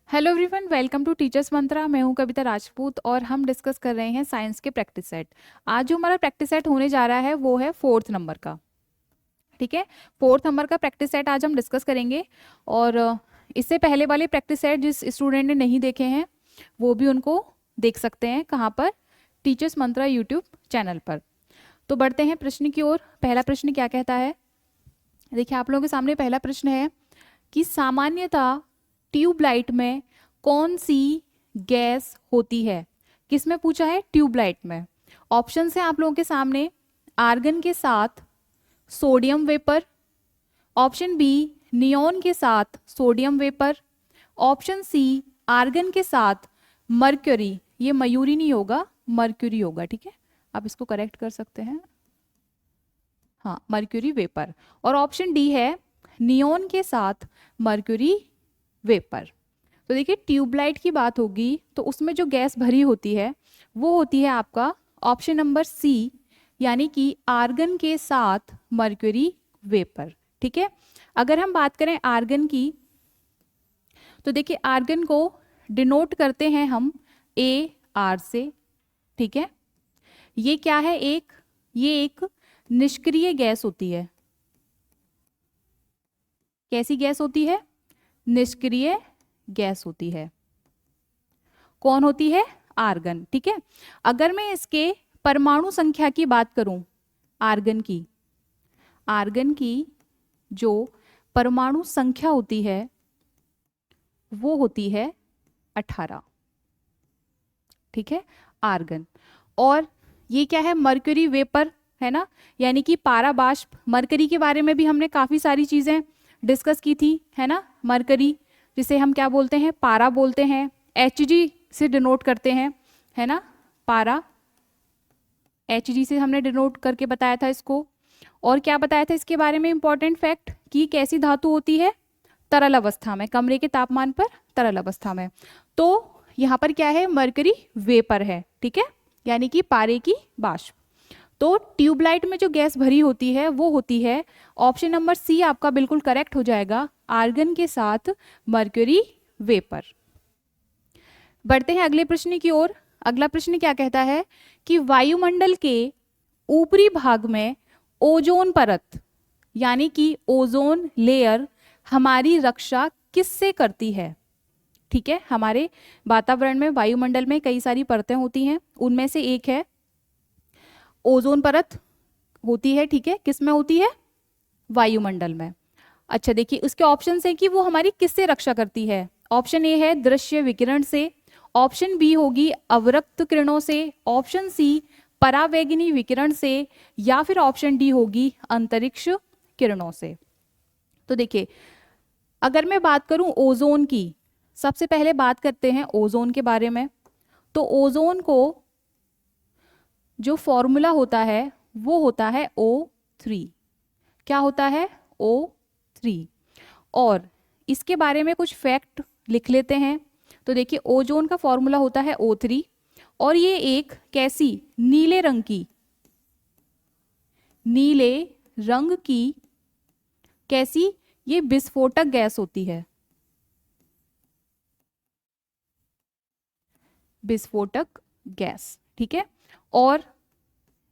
Hello everyone, welcome to teachers Mantra. मैं हूं कविता राजपूत और हम डिस्कस कर रहे हैं साइंस के प्रैक्टिस सेट। आज जो हमारा प्रैक्टिस सेट होने जा रहा है वो है 4th नंबर का। ठीक है, 4th नंबर का प्रैक्टिस सेट आज हम डिस्कस करेंगे। और इससे पहले वाले प्रैक्टिस सेट जिस स्टूडेंट ने नहीं देखे हैं वो भी उनको देख सकते हैं। कहाँ पर? टीचर्स मंत्रा यूट्यूब चैनल पर। तो बढ़ते हैं प्रश्न की ओर। पहला प्रश्न क्या कहता है? देखिए, आप लोगों के सामने पहला प्रश्न है कि सामान्यतः ट्यूबलाइट में कौन सी गैस होती है? किसमें पूछा है? ट्यूबलाइट में। ऑप्शन है आप लोगों के सामने, आर्गन के साथ sodium vapour, option B neon के साथ sodium vapour, option C argon के साथ मर्क्यूरी, ये मयूरी नहीं होगा, मर्क्यूरी होगा। ठीक है, आप इसको करेक्ट कर सकते हैं, हाँ मर्क्यूरी वेपर। और ऑप्शन डी है नियोन के साथ मर्क्यूरी वेपर। तो देखिए, ट्यूबलाइट की बात होगी तो उसमें जो गैस भरी होती है वो होती है आपका ऑप्शन नंबर सी, यानी कि आर्गन के साथ मर्क्यूरी वेपर। ठीक है, अगर हम बात करें आर्गन की तो देखिए, आर्गन को डिनोट करते हैं हम AR से। ठीक है, ये क्या है? ये एक निष्क्रिय गैस होती है। कैसी गैस होती है? निष्क्रिय गैस होती है। कौन होती है? आर्गन। ठीक है, अगर मैं इसके परमाणु संख्या की बात करूं, आर्गन की जो परमाणु संख्या होती है वो होती है 18। ठीक है, आर्गन। और ये क्या है? मरकरी वेपर है ना, यानी कि पारा बाष्प। मरकरी के बारे में भी हमने काफी सारी चीजें डिस्कस की थी, है ना। मरकरी जिसे हम क्या बोलते हैं? पारा बोलते हैं, Hg से डिनोट करते हैं, है ना। पारा Hg से हमने डिनोट करके बताया था इसको। और क्या बताया था इसके बारे में? इंपॉर्टेंट फैक्ट कि कैसी धातु होती है? तरल अवस्था में, कमरे के तापमान पर तरल अवस्था में। तो यहाँ पर क्या है? मरकरी वेपर है। ठीक है, यानी कि पारे की बाष्प। तो ट्यूबलाइट में जो गैस भरी होती है वो होती है ऑप्शन नंबर सी, आपका बिल्कुल करेक्ट हो जाएगा, आर्गन के साथ मर्क्यूरी वेपर। बढ़ते हैं अगले प्रश्न की ओर। अगला प्रश्न क्या कहता है कि वायुमंडल के ऊपरी भाग में ओजोन परत, यानी कि ओजोन लेयर, हमारी रक्षा किससे करती है? ठीक है, हमारे वातावरण में, वायुमंडल में कई सारी परतें होती हैं, उनमें से एक है ओजोन परत होती है। ठीक है, किस में होती है? वायुमंडल में। अच्छा देखिए, उसके ऑप्शन है कि वो हमारी किससे रक्षा करती है। ऑप्शन ए है दृश्य विकिरण से, ऑप्शन बी होगी अवरक्त किरणों से, ऑप्शन सी परावैगिनी विकिरण से, या फिर ऑप्शन डी होगी अंतरिक्ष किरणों से। तो देखिए, अगर मैं बात करूं ओजोन की, सबसे पहले बात करते हैं ओजोन के बारे में। तो ओजोन को जो फॉर्मूला होता है वो होता है O3। क्या होता है? O3। और इसके बारे में कुछ फैक्ट लिख लेते हैं। तो देखिए, ओजोन का फॉर्मूला होता है O3 और ये एक कैसी? नीले रंग की कैसी? ये विस्फोटक गैस होती है, विस्फोटक गैस। ठीक है, और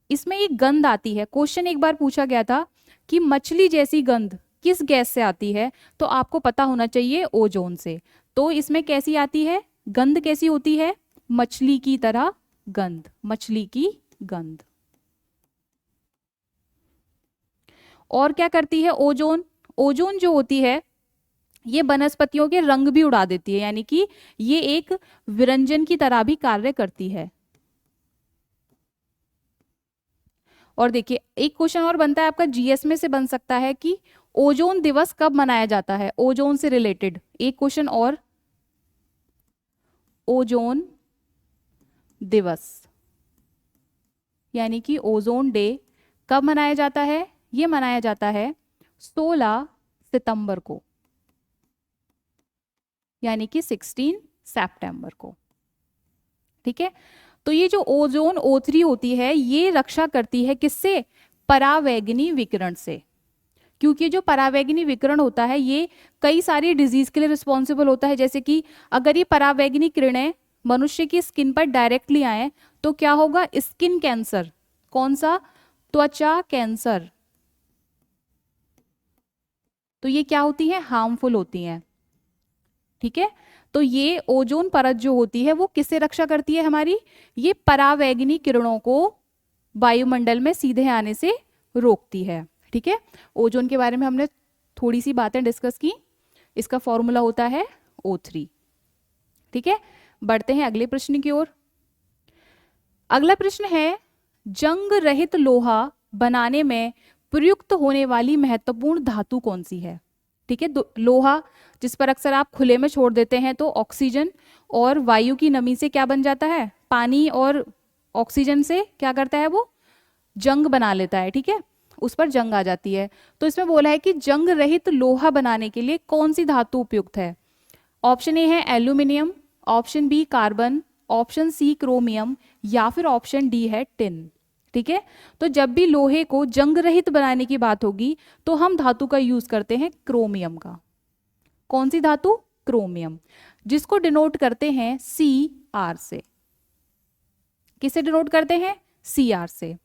इसमें एक गंध आती है। क्वेश्चन एक बार पूछा गया था कि मछली जैसी गंध किस गैस से आती है, तो आपको पता होना चाहिए ओजोन से। तो इसमें कैसी आती है गंध? कैसी होती है? मछली की तरह गंध, मछली की गंध। और क्या करती है ओजोन? ओजोन जो होती है ये वनस्पतियों के रंग भी उड़ा देती है, यानी कि ये एक विरंजन की तरह भी कार्य करती है। और देखिए, एक क्वेश्चन और बनता है आपका जीएस में से बन सकता है कि ओजोन दिवस कब मनाया जाता है? ओजोन से रिलेटेड एक क्वेश्चन और, ओजोन दिवस यानी कि ओजोन डे कब मनाया जाता है? ये मनाया जाता है 16 सितंबर को, यानी कि 16 सितंबर को। ठीक है, तो ये जो ओजोन O3 होती है ये रक्षा करती है किससे? परावैगिनी विकिरण से। क्योंकि जो परावैंगनी विकिरण होता है ये कई सारी डिजीज के लिए रिस्पॉन्सिबल होता है। जैसे कि अगर ये परावैंगनी किरणें मनुष्य की स्किन पर डायरेक्टली आए तो क्या होगा, स्किन कैंसर। कौन सा, त्वचा कैंसर। तो ये क्या होती है, हार्मफुल होती हैं। ठीक है, तो ये ओजोन परत जो होती है वो किससे रक्षा करती है हमारी, ये परावैंगनी किरणों को वायुमंडल में सीधे आने से रोकती है। ठीक है, ओजोन के बारे में हमने थोड़ी सी बातें डिस्कस की। इसका फॉर्मूला होता है O3। ठीक है, बढ़ते हैं अगले प्रश्न की ओर। अगला प्रश्न है, जंग रहित लोहा बनाने में प्रयुक्त होने वाली महत्वपूर्ण धातु कौन सी है। ठीक है, लोहा जिस पर अक्सर आप खुले में छोड़ देते हैं तो ऑक्सीजन और वायु की नमी से क्या बन जाता है, पानी और ऑक्सीजन से क्या करता है, वो जंग बना लेता है। ठीक है, उस पर जंग आ जाती है। तो इसमें बोला है कि जंग रहित लोहा बनाने के लिए कौन सी धातु उपयुक्त है। ऑप्शन ए है aluminium, option B carbon, option C chromium, या फिर ऑप्शन डी है टिन। ठीक है, तो जब भी लोहे को जंग रहित बनाने की बात होगी तो हम धातु का यूज करते हैं क्रोमियम का। कौन सी धातु, क्रोमियम, जिसको डिनोट करते हैं Cr से। किसे डिनोट करते हैं, Cr से।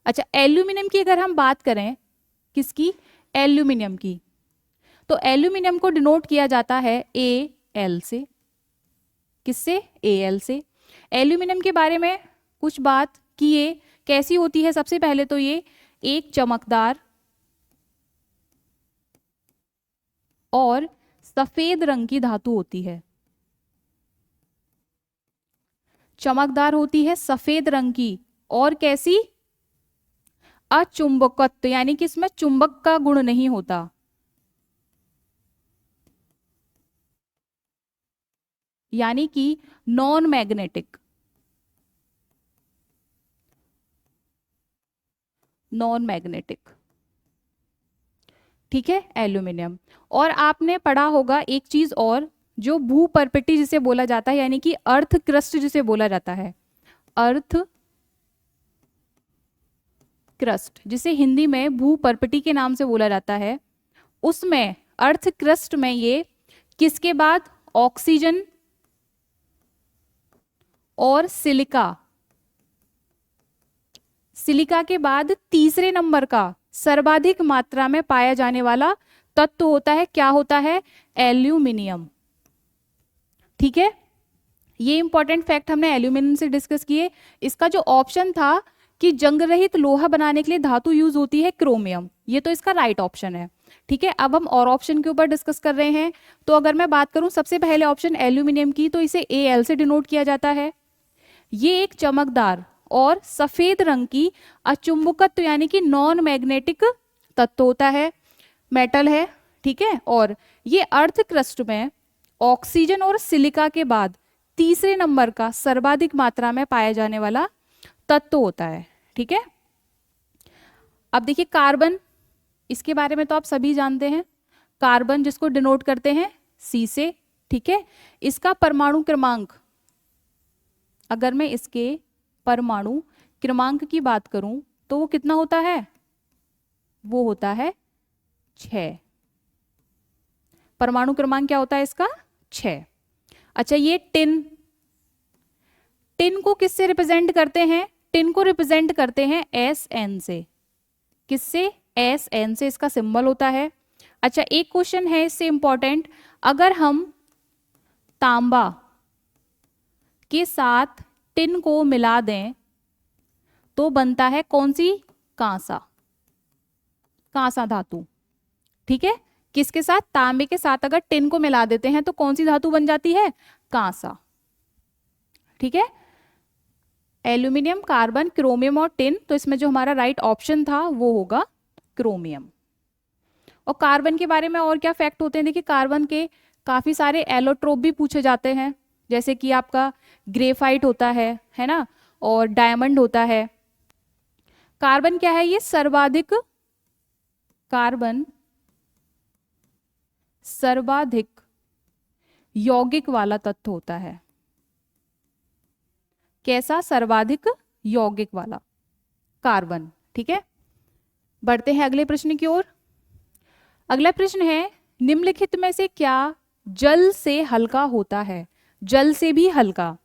अच्छा, एल्यूमिनियम की अगर हम बात करें, किसकी, एल्यूमिनियम की, तो एल्यूमिनियम को डिनोट किया जाता है Al से। किससे, Al से। एल्यूमिनियम के बारे में कुछ बात कि ये कैसी होती है। सबसे पहले तो ये एक चमकदार और सफेद रंग की धातु होती है। चमकदार होती है, सफेद रंग की, और कैसी, अचुंबकत्व, यानी कि इसमें चुंबक का गुण नहीं होता। यानी कि नॉन मैग्नेटिक, नॉन मैग्नेटिक। ठीक है, एल्यूमिनियम। और आपने पढ़ा होगा एक चीज और, जो भूपर्पटी जिसे बोला जाता है, यानी कि अर्थ क्रस्ट जिसे बोला जाता है, अर्थ क्रस्ट जिसे हिंदी में भूपर्पटी के नाम से बोला जाता है, उसमें अर्थ क्रस्ट में ये किसके बाद, ऑक्सीजन और सिलिका, सिलिका के बाद तीसरे नंबर का सर्वाधिक मात्रा में पाया जाने वाला तत्व होता है, क्या होता है, एल्यूमिनियम। ठीक है, ये इंपॉर्टेंट फैक्ट हमने एल्यूमिनियम से डिस्कस किए। इसका जो ऑप्शन था कि जंग रहित लोहा बनाने के लिए धातु यूज होती है क्रोमियम, ये तो इसका राइट ऑप्शन है। ठीक है, अब हम और ऑप्शन के ऊपर डिस्कस कर रहे हैं। तो अगर मैं बात करूं सबसे पहले ऑप्शन एल्यूमिनियम की, तो इसे Al से डिनोट किया जाता है। ये एक चमकदार और सफेद रंग की अचुंबकत्व यानी कि नॉन मैग्नेटिक तत्व होता है, मेटल है। ठीक है, और ये अर्थ क्रस्ट में ऑक्सीजन और सिलिका के बाद तीसरे नंबर का सर्वाधिक मात्रा में पाया जाने वाला तत्व होता है। ठीक है, अब देखिए कार्बन, इसके बारे में तो आप सभी जानते हैं, कार्बन जिसको डिनोट करते हैं C से। ठीक है, इसका परमाणु क्रमांक, अगर मैं इसके परमाणु क्रमांक की बात करूं तो वो कितना होता है, वो होता है 6। परमाणु क्रमांक क्या होता है इसका, 6। अच्छा, ये टिन, टिन को किससे रिप्रेजेंट करते हैं, टिन को रिप्रेजेंट करते हैं Sn से। किससे, Sn से इसका सिंबल होता है। अच्छा, एक क्वेश्चन है इससे इंपॉर्टेंट, अगर हम तांबा के साथ टिन को मिला दें तो बनता है कौन सी, कांसा, कांसा धातु। ठीक है, किसके साथ, तांबे के साथ अगर टिन को मिला देते हैं तो कौन सी धातु बन जाती है, कांसा। ठीक है, एल्यूमिनियम, कार्बन, क्रोमियम और टिन, तो इसमें जो हमारा राइट ऑप्शन था वो होगा क्रोमियम। और कार्बन के बारे में और क्या फैक्ट होते हैं, देखिए कार्बन के काफी सारे एलोट्रोप भी पूछे जाते हैं, जैसे कि आपका ग्रेफाइट होता है ना, और डायमंड होता है। कार्बन क्या है, ये सर्वाधिक, कार्बन सर्वाधिक यौगिक वाला तत्व होता है। कैसा, सर्वाधिक यौगिक वाला कार्बन। ठीक है, बढ़ते हैं अगले प्रश्न की ओर। अगला प्रश्न है, निम्नलिखित में से क्या जल से हल्का होता है? जल से भी हल्का।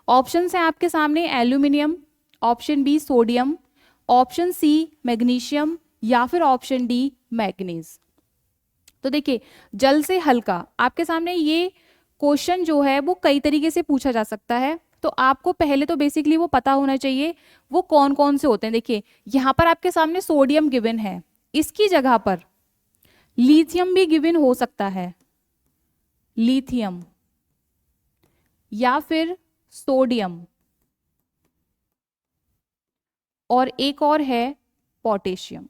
ऑप्शन है आपके सामने, aluminium, option B sodium, option C magnesium, या फिर ऑप्शन डी मैग्नीज। तो देखिए, जल से हल्का, आपके सामने ये क्वेश्चन जो है वो कई तरीके से पूछा जा सकता है। तो आपको पहले तो बेसिकली वो पता होना चाहिए वो कौन कौन से होते हैं। देखिए, यहाँ पर आपके सामने सोडियम गिवन है, इसकी जगह पर लिथियम भी गिवन हो सकता है, लिथियम, या फिर सोडियम, और एक और है पोटेशियम।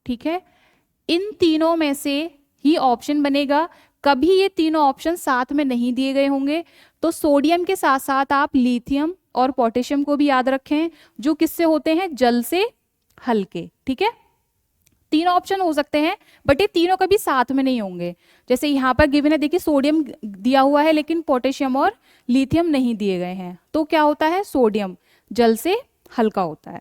ठीक है, इन तीनों में से ही ऑप्शन बनेगा। कभी ये तीनों ऑप्शन साथ में नहीं दिए गए होंगे, तो सोडियम के साथ साथ आप लिथियम और पोटेशियम को भी याद रखें, जो किससे होते हैं? जल से हल्के। ठीक है, तीनों ऑप्शन हो सकते हैं, बट ये तीनों कभी साथ में नहीं होंगे। जैसे यहाँ पर गिवन है, देखिए सोडियम दिया हुआ है लेकिन पोटेशियम और लिथियम नहीं दिए गए हैं, तो क्या होता है? सोडियम जल से हल्का होता है।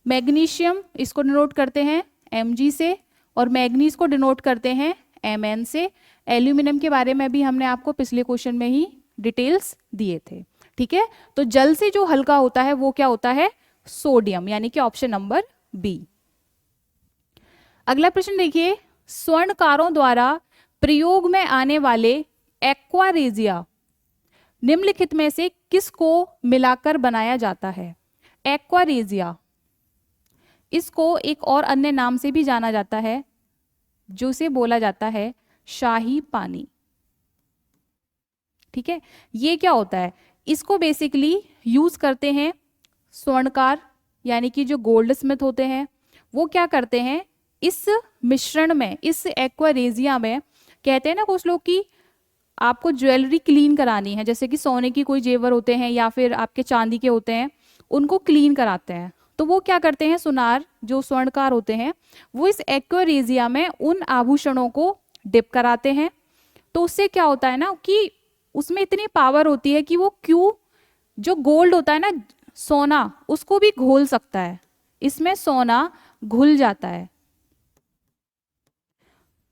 मैग्नीशियम, इसको डिनोट करते हैं Mg से, और मैग्नीज को डिनोट करते हैं Mn से। एल्यूमिनियम के बारे में भी हमने आपको पिछले क्वेश्चन में ही डिटेल्स दिए थे। ठीक है, तो जल से जो हल्का होता है वो क्या होता है? सोडियम, यानी कि ऑप्शन नंबर बी। अगला प्रश्न देखिए, स्वर्णकारों द्वारा प्रयोग में आने वाले एक्वारेजिया निम्नलिखित में से किसको मिलाकर बनाया जाता है? एक्वारेजिया, इसको एक और अन्य नाम से भी जाना जाता है, जो से बोला जाता है शाही पानी। ठीक है, ये क्या होता है? इसको बेसिकली यूज करते हैं स्वर्णकार, यानी कि जो गोल्ड स्मिथ होते हैं, वो क्या करते हैं, इस मिश्रण में, इस एक्वारेजिया में, कहते हैं ना कुछ लोग कि आपको ज्वेलरी क्लीन करानी है, जैसे कि सोने की कोई जेवर होते हैं या फिर आपके चांदी के होते हैं, उनको क्लीन कराते हैं। तो वो क्या करते हैं, सुनार जो स्वर्णकार होते हैं, वो इस एक्वारेजिया में उन आभूषणों को डिप कराते हैं। तो उससे क्या होता है ना कि उसमें इतनी पावर होती है कि वो जो गोल्ड होता है ना, सोना, उसको भी घोल सकता है, इसमें सोना घुल जाता है।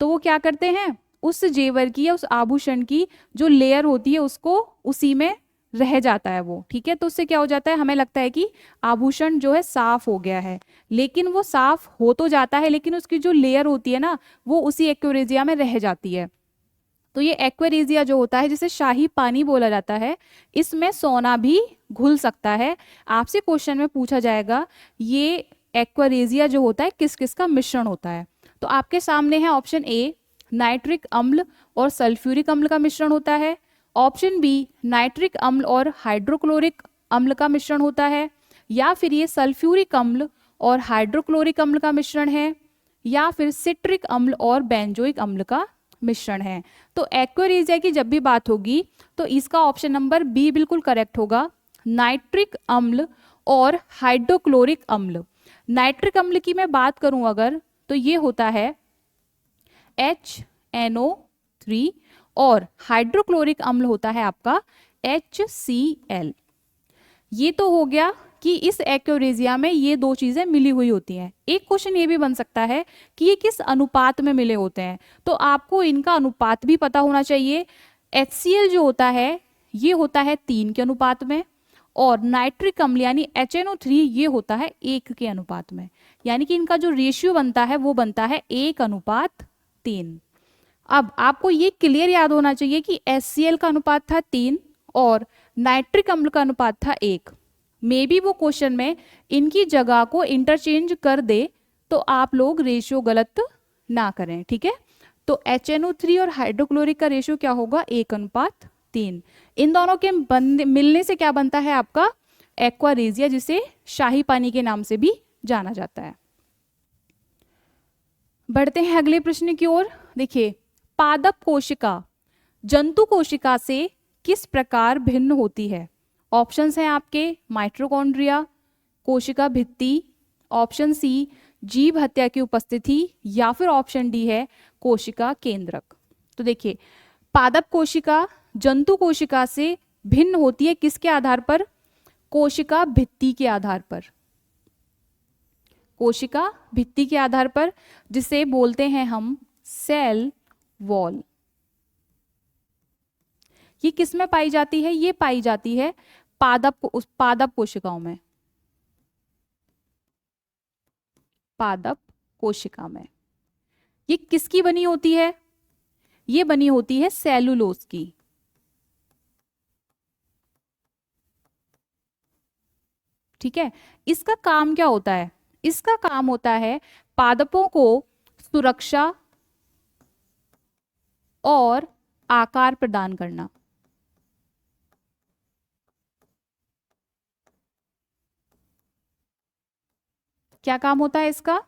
तो वो क्या करते हैं, उस जेवर की या उस आभूषण की जो लेयर होती है उसको उसी में रह जाता है वो। ठीक है, तो उससे क्या हो जाता है, हमें लगता है कि आभूषण जो है साफ हो गया है, लेकिन वो साफ हो तो जाता है, लेकिन उसकी जो लेयर होती है ना, वो उसी एक्वेरिजिया में रह जाती है। तो ये एक्वेरिजिया जो होता है, जिसे शाही पानी बोला जाता है, इसमें सोना भी घुल सकता है। आपसे क्वेश्चन में पूछा जाएगा ये एक्वेरिजिया जो होता है किस किस का मिश्रण होता है। तो आपके सामने है ऑप्शन ए, नाइट्रिक अम्ल और सल्फ्यूरिक अम्ल का मिश्रण होता है। ऑप्शन बी, नाइट्रिक अम्ल और हाइड्रोक्लोरिक अम्ल का मिश्रण होता है। या फिर ये सल्फ्यूरिक अम्ल और हाइड्रोक्लोरिक अम्ल का मिश्रण है। या फिर सिट्रिक अम्ल और बेंजोइक अम्ल का मिश्रण है। तो एक्वेरिजिया की जब भी बात होगी तो इसका ऑप्शन नंबर बी बिल्कुल करेक्ट होगा, नाइट्रिक अम्ल और हाइड्रोक्लोरिक अम्ल। नाइट्रिक अम्ल की मैं बात करूं अगर, तो ये होता है HNO3, और हाइड्रोक्लोरिक अम्ल होता है आपका HCl। ये तो हो गया कि इस एक्वेरिजिया में ये दो चीजें मिली हुई होती हैं। एक क्वेश्चन ये भी बन सकता है कि ये किस अनुपात में मिले होते हैं, तो आपको इनका अनुपात भी पता होना चाहिए। HCl जो होता है ये होता है 3 के अनुपात में, और नाइट्रिक अम्ल यानी HNO3 ये होता है 1 के अनुपात में, यानी कि इनका जो रेशियो बनता है वो बनता है 1:3। अब आपको ये क्लियर याद होना चाहिए कि HCl का अनुपात था 3 और नाइट्रिक अम्ल का अनुपात था 1। मे बी वो क्वेश्चन में इनकी जगह को इंटरचेंज कर दे, तो आप लोग रेशियो गलत ना करें। ठीक है, तो HNO3 और हाइड्रोक्लोरिक का रेशियो क्या होगा, 1:3। इन दोनों के मिलने से क्या बनता है आपका एक्वारेजिया, जिसे शाही पानी के नाम से भी जाना जाता है। बढ़ते हैं अगले प्रश्न की ओर। देखिए, पादप कोशिका जंतु कोशिका से किस प्रकार भिन्न होती है? ऑप्शंस हैं आपके, माइटोकॉन्ड्रिया, कोशिका भित्ति, ऑप्शन सी जीव हत्या की उपस्थिति, या फिर ऑप्शन डी है कोशिका केंद्रक। तो देखिए, पादप कोशिका जंतु कोशिका से भिन्न होती है किसके आधार पर? कोशिका भित्ति के आधार पर। कोशिका भित्ति के आधार पर, जिसे बोलते हैं हम सेल वॉल। ये किस में पाई जाती है? ये पाई जाती है पादप कोशिकाओं में, पादप कोशिका में। ये किसकी बनी होती है? ये बनी होती है सेलुलोज की। ठीक है, इसका काम क्या होता है? इसका काम होता है पादपों को सुरक्षा और आकार प्रदान करना। क्या काम होता है इसका?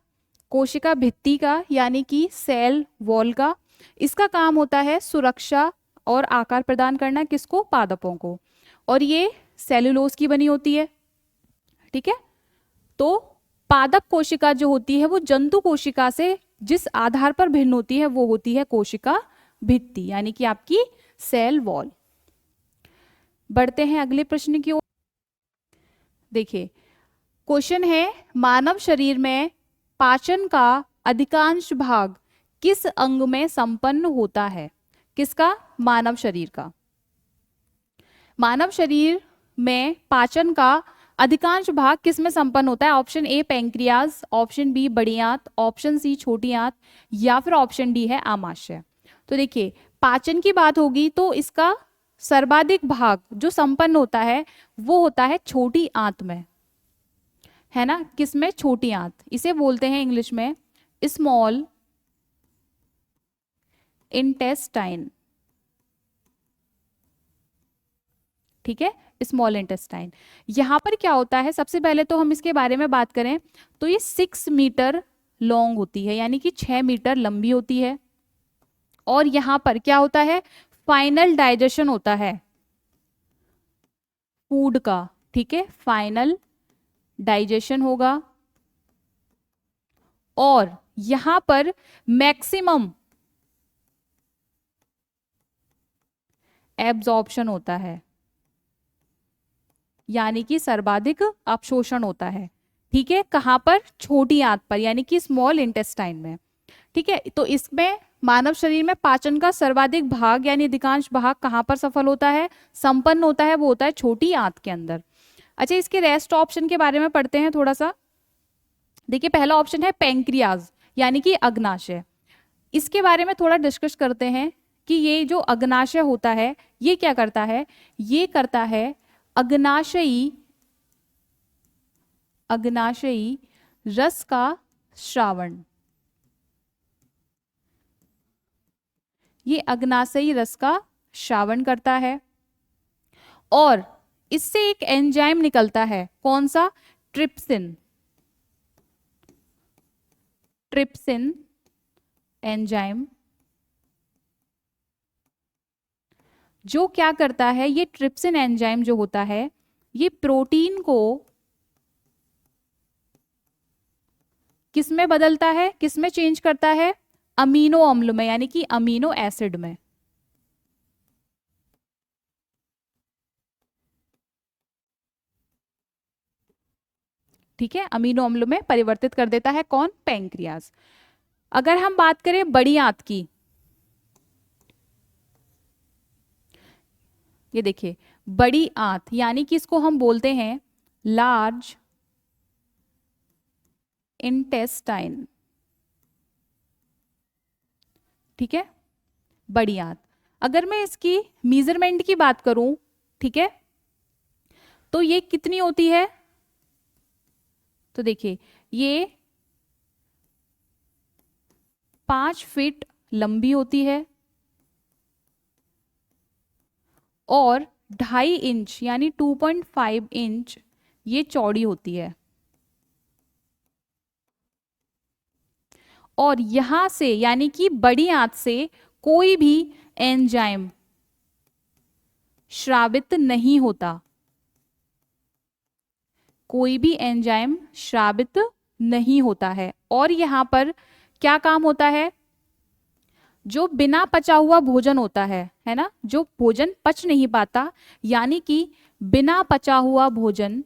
कोशिका भित्ति का यानी कि सेल वॉल का, इसका काम होता है सुरक्षा और आकार प्रदान करना। किसको? पादपों को। और ये सेलुलोज की बनी होती है। ठीक है, तो पादप कोशिका जो होती है वो जंतु कोशिका से जिस आधार पर भिन्न होती है वो होती है कोशिका भित्ति, यानी कि आपकी सेल वॉल। बढ़ते हैं अगले प्रश्न की ओर। देखिए, क्वेश्चन है मानव शरीर में पाचन का अधिकांश भाग किस अंग में संपन्न होता है? किसका? मानव शरीर का। मानव शरीर में पाचन का अधिकांश भाग किस में संपन्न होता है? Option A pancreas, option B बड़ी आंत, ऑप्शन सी छोटी आंत, या फिर ऑप्शन डी है आमाशय। तो देखिए, पाचन की बात होगी तो इसका सर्वाधिक भाग जो संपन्न होता है वो होता है छोटी आंत में, है ना? किसमें? छोटी आंत। इसे बोलते हैं इंग्लिश में स्मॉल इंटेस्टाइन। ठीक है, स्मॉल इंटेस्टाइन। यहां पर क्या होता है? सबसे पहले तो हम इसके बारे में बात करें तो ये 6 मीटर लॉन्ग होती है, यानी कि 6 मीटर लंबी होती है। और यहां पर क्या होता है? फाइनल डाइजेशन होता है फूड का। ठीक है, फाइनल डाइजेशन होगा। और यहां पर मैक्सिमम एब्जॉर्प्शन होता है, यानी कि सर्वाधिक अपशोषण होता है। ठीक है, कहां पर? छोटी आंत पर, यानी कि स्मॉल इंटेस्टाइन में। ठीक है, तो इसमें मानव शरीर में पाचन का सर्वाधिक भाग यानी अधिकांश भाग कहां पर सफल होता है, संपन्न होता है? वो होता है छोटी आंत के अंदर। अच्छा, इसके रेस्ट ऑप्शन के बारे में पढ़ते हैं थोड़ा सा। देखिए, पहला ऑप्शन है पैंक्रियाज यानी कि अग्नाशय। इसके बारे में थोड़ा डिस्कस करते हैं कि ये जो अग्नाशय होता है ये क्या करता है? ये करता है अग्नाशयी रस का श्रावण। ये अग्नाशयी रस का श्रावण करता है और इससे एक एंजाइम निकलता है। कौन सा? ट्रिप्सिन। ट्रिप्सिन एंजाइम जो क्या करता है? ये ट्रिप्सिन एंजाइम जो होता है ये प्रोटीन को किस में बदलता है? किस में चेंज करता है? अमीनो अम्ल में, यानी कि अमीनो एसिड में। ठीक है, अमीनो अम्ल में परिवर्तित कर देता है। कौन? पैंक्रियाज। अगर हम बात करें बड़ी आंत की, ये देखिए बड़ी आंत यानी कि इसको हम बोलते हैं लार्ज इंटेस्टाइन। ठीक है, बड़ी आंत। अगर मैं इसकी मेजरमेंट की बात करूं, ठीक है, तो ये कितनी होती है? तो देखिए ये 5 फीट लंबी होती है और 2.5 इंच यानी 2.5 इंच ये चौड़ी होती है। और यहां से यानी कि बड़ी आंत से कोई भी एंजाइम स्रावित नहीं होता, कोई भी एंजाइम स्रावित नहीं होता है। और यहां पर क्या काम होता है? जो बिना पचा हुआ भोजन होता है ना, जो भोजन पच नहीं पाता, यानी कि बिना पचा हुआ भोजन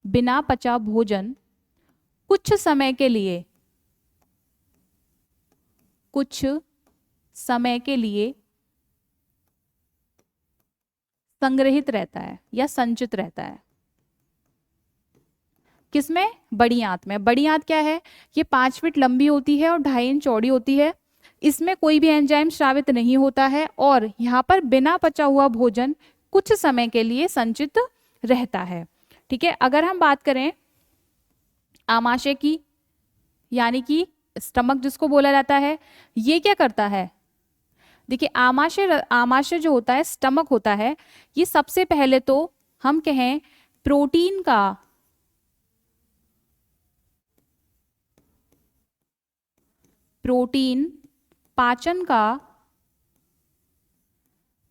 बिना पचा भोजन कुछ समय के लिए, कुछ समय के लिए संग्रहित रहता है या संचित रहता है। किसमें? बड़ी आंत में। बड़ी आंत क्या है? ये 5 फीट लंबी होती है और 2.5 इंच चौड़ी होती है। इसमें कोई भी एंजाइम स्रावित नहीं होता है और यहाँ पर बिना पचा हुआ भोजन कुछ समय के लिए संचित रहता है। ठीक है, अगर हम बात करें आमाशय की, यानी कि स्टमक जिसको बोला जाता है, ये क्या करता है? देखिए आमाशय जो होता है, स्टमक होता है, ये सबसे पहले तो हम कहें प्रोटीन पाचन का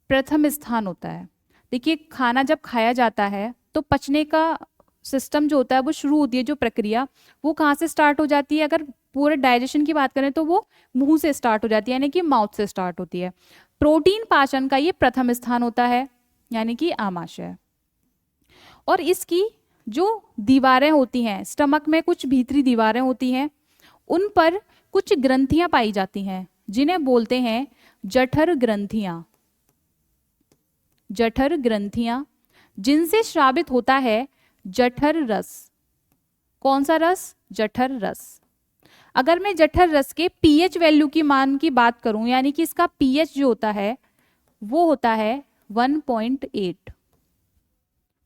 प्रथम स्थान होता है। देखिए खाना जब खाया जाता है तो पचने का सिस्टम जो होता है, वो शुरू होती है जो प्रक्रिया, वो कहाँ से स्टार्ट हो जाती है? अगर पूरे डाइजेशन की बात करें तो वो मुंह से स्टार्ट हो जाती है, यानी कि माउथ से स्टार्ट होती है। प्रोटीन पाचन का ये प्रथम स्थान होता है, यानी कि आमाशय। और इसकी जो दीवारें होती हैं, स्टमक में कुछ भीतरी दीवारें होती हैं, उन पर कुछ ग्रंथियां पाई जाती हैं जिन्हें बोलते हैं जठर ग्रंथियां। जठर ग्रंथियां, जिनसे स्रावित होता है जठर रस। कौन सा रस? जठर रस। अगर मैं जठर रस के पीएच वैल्यू की मान की बात करूं, यानी कि इसका पीएच जो होता है वो होता है 1.8।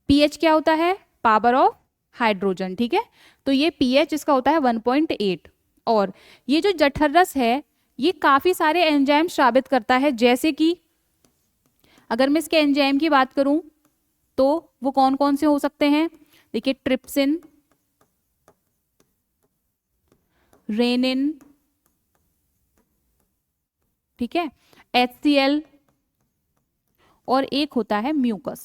पीएच क्या होता है? Power of hydrogen. ठीक है, तो ये पीएच इसका होता है 1.8। और ये जो जठर रस है, ये काफी सारे एंजाइम स्रावित करता है, जैसे कि अगर मैं इसके एंजाइम की बात करूं तो वो कौन कौन से हो सकते हैं? देखिए ट्रिप्सिन, रेनिन, ठीक है, HCl, और एक होता है म्यूकस।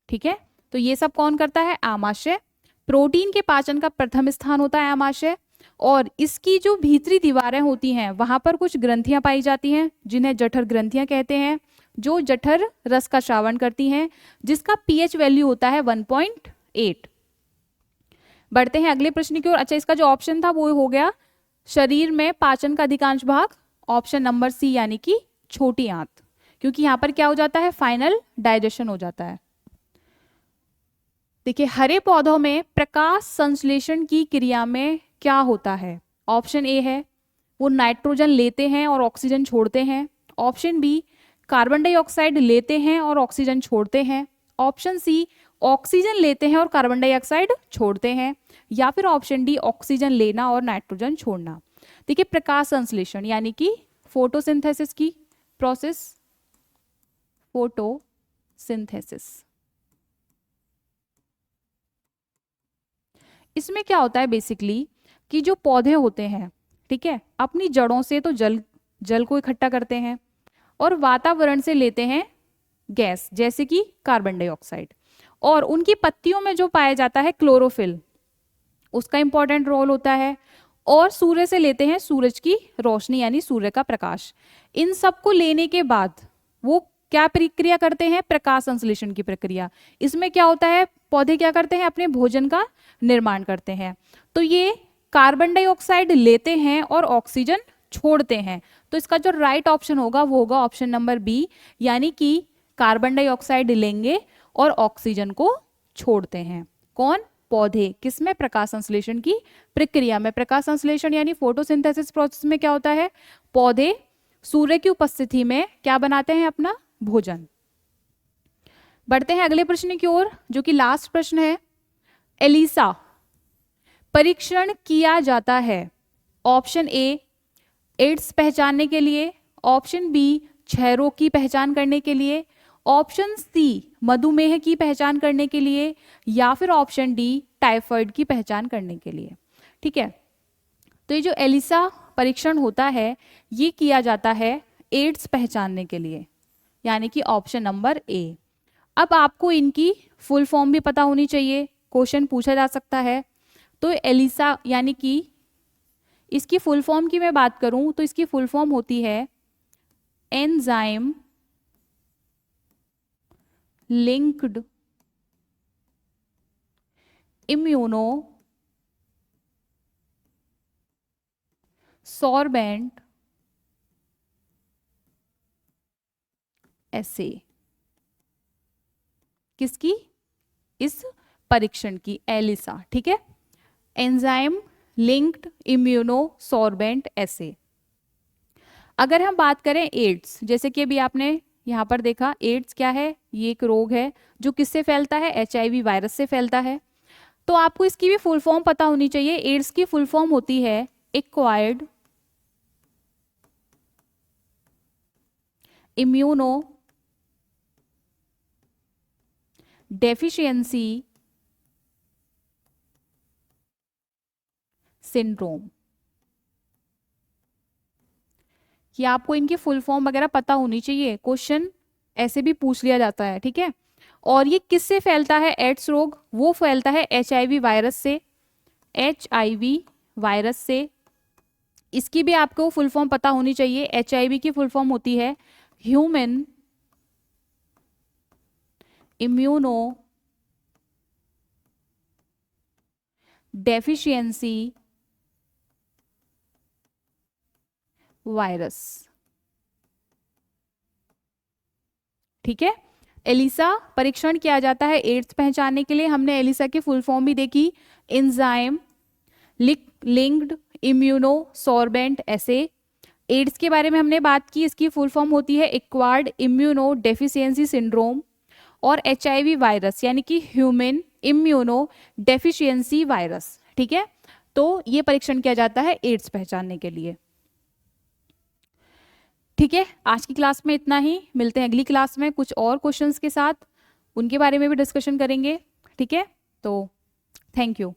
ठीक है, तो ये सब कौन करता है? आमाशय। प्रोटीन के पाचन का प्रथम स्थान होता है आमाशय, और इसकी जो भीतरी दीवारें होती हैं वहां पर कुछ ग्रंथियां पाई जाती हैं जिन्हें जठर ग्रंथियां कहते हैं, जो जठर रस का श्रावण करती हैं, जिसका पीएच वैल्यू होता है 1.8। बढ़ते हैं अगले प्रश्न की ओर। अच्छा, इसका जो ऑप्शन था वो हो गया शरीर में पाचन का अधिकांश भाग, ऑप्शन नंबर सी, यानी कि छोटी आंत, क्योंकि यहां पर क्या हो जाता है? फाइनल डाइजेशन हो जाता है। देखिए हरे पौधों में प्रकाश संश्लेषण की क्रिया में क्या होता है? ऑप्शन ए है वो नाइट्रोजन लेते हैं और ऑक्सीजन छोड़ते हैं। ऑप्शन बी कार्बन डाइऑक्साइड लेते हैं और ऑक्सीजन छोड़ते हैं। ऑप्शन सी ऑक्सीजन लेते हैं और कार्बन डाइऑक्साइड छोड़ते हैं। या फिर ऑप्शन डी ऑक्सीजन लेना और नाइट्रोजन छोड़ना। देखिए प्रकाश संश्लेषण यानी कि फोटोसिंथेसिस की प्रोसेस, फोटोसिंथेसिस, इसमें क्या होता है बेसिकली कि जो पौधे होते हैं, ठीक है, अपनी जड़ों से तो जल को इकट्ठा करते हैं और वातावरण से लेते हैं गैस, जैसे कि कार्बन डाइऑक्साइड, और उनकी पत्तियों में जो पाया जाता है क्लोरोफिल, उसका इंपॉर्टेंट रोल होता है, और सूर्य से लेते हैं सूरज की रोशनी यानी सूर्य का प्रकाश। इन सब को लेने के बाद वो क्या प्रक्रिया करते हैं? प्रकाश संश्लेषण की प्रक्रिया। इसमें क्या होता है? पौधे क्या करते हैं? अपने भोजन का निर्माण करते हैं। तो ये कार्बन डाइऑक्साइड लेते हैं और ऑक्सीजन छोड़ते हैं। तो इसका जो राइट ऑप्शन होगा वो होगा ऑप्शन नंबर बी, यानी कि कार्बन डाइऑक्साइड लेंगे और ऑक्सीजन को छोड़ते हैं। कौन? पौधे। किसमें? प्रकाश संश्लेषण की प्रक्रिया में। प्रकाश संश्लेषण यानी फोटोसिंथेसिस प्रोसेस में क्या होता है? पौधे सूर्य की उपस्थिति में क्या बनाते हैं? अपना भोजन। बढ़ते हैं अगले प्रश्न की ओर, जो कि लास्ट प्रश्न है। एलिसा परीक्षण किया जाता है ऑप्शन ए एड्स पहचानने के लिए, ऑप्शन बी क्षय रोग की पहचान करने के लिए, ऑप्शन सी मधुमेह की पहचान करने के लिए, या फिर ऑप्शन डी टाइफाइड की पहचान करने के लिए। ठीक है, तो ये जो एलिसा परीक्षण होता है ये किया जाता है एड्स पहचानने के लिए, यानी कि ऑप्शन नंबर ए। अब आपको इनकी फुल फॉर्म भी पता होनी चाहिए, क्वेश्चन पूछा जा सकता है। तो एलिसा यानी कि इसकी फुल फॉर्म की मैं बात करूं तो इसकी फुल फॉर्म होती है एंजाइम लिंक्ड इम्यूनो सॉर्बेंट ऐसे। किसकी? इस परीक्षण की, एलिसा। ठीक है, एंजाइम लिंक्ड इम्यूनो सॉर्बेंट ऐसे। अगर हम बात करें एड्स, जैसे कि अभी आपने यहां पर देखा, एड्स क्या है? ये एक रोग है जो किससे फैलता है? HIV वायरस से फैलता है। तो आपको इसकी भी फुल फॉर्म पता होनी चाहिए। एड्स की फुल फॉर्म होती है एक्वायर्ड इम्यूनो डेफिशिएंसी सिंड्रोम। ये आपको इनकी फुल फॉर्म वगैरह पता होनी चाहिए, क्वेश्चन ऐसे भी पूछ लिया जाता है। ठीक है, और ये किससे फैलता है एड्स रोग? वो फैलता है HIV वायरस से, HIV वायरस से। इसकी भी आपको फुल फॉर्म पता होनी चाहिए। HIV की फुल फॉर्म होती है ह्यूमन इम्यूनो डेफिशिएंसी वायरस। ठीक है, एलिसा परीक्षण किया जाता है एड्स पहचानने के लिए। हमने एलिसा की फुल फॉर्म भी देखी, एंजाइम लिंक्ड इम्यूनो सॉर्बेंट ऐसे। एड्स के बारे में हमने बात की, इसकी फुल फॉर्म होती है एक्वायर्ड इम्यूनो डेफिशिएंसी सिंड्रोम। और HIV वायरस यानी कि ह्यूमन इम्यूनो डेफिशिएंसी वायरस। ठीक है, तो ये परीक्षण किया जाता है एड्स पहचानने के लिए। ठीक है, आज की क्लास में इतना ही। मिलते हैं अगली क्लास में कुछ और क्वेश्चंस के साथ, उनके बारे में भी डिस्कशन करेंगे। ठीक है, तो थैंक यू।